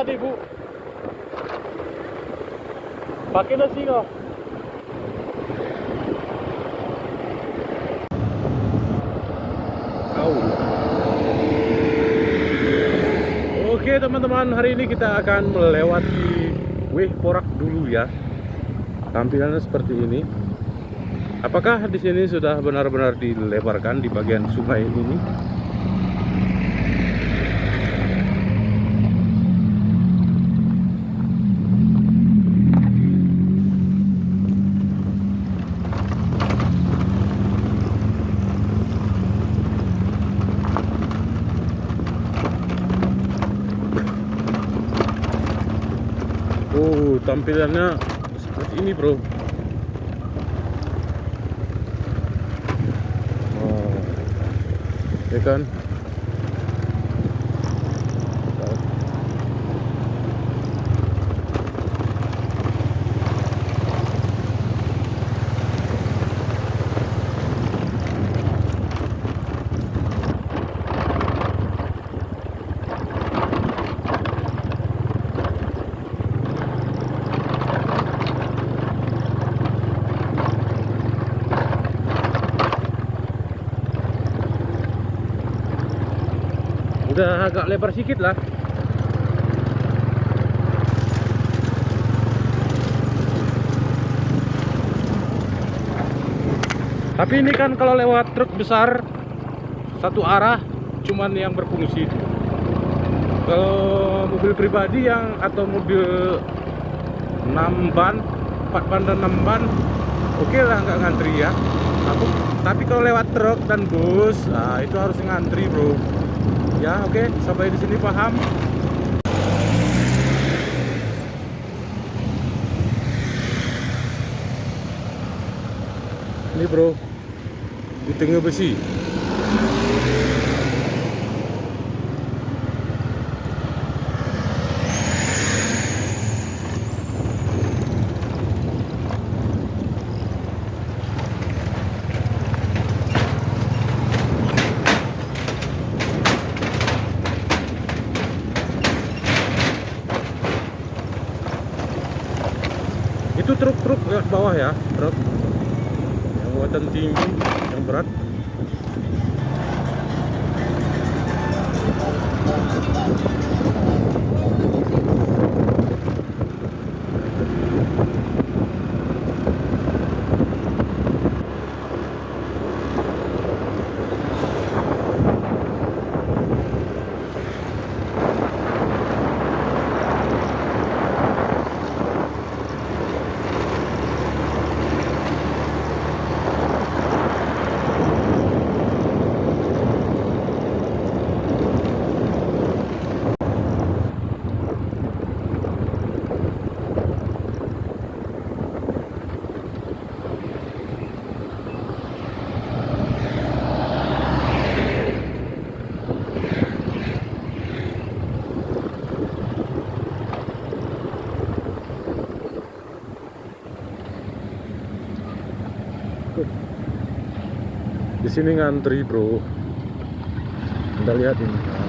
tadi, Bu? Pakai nasi kok. Oke teman-teman, hari ini kita akan melewati Weh Porak dulu ya. Tampilannya seperti ini. Apakah di sini sudah benar-benar dilebarkan di bagian sungai ini? Oh, tampilannya seperti ini, bro. Oh, ya kan? Udah agak lebar sedikit lah. Tapi ini kan kalau lewat truk besar satu arah cuman yang berfungsi itu. Kalau mobil pribadi yang atau mobil 6 ban, 4 ban dan 6 ban, oke lah nggak ngantri ya. Tapi kalau lewat truk dan bus, nah itu harus ngantri, bro. Ya, oke, sampai di sini paham. Ini, bro, di tengah besi. Itu truk-truk ke bawah ya, truk yang muatan tinggi, yang berat. Di sini ngantri, bro. Anda lihat ini.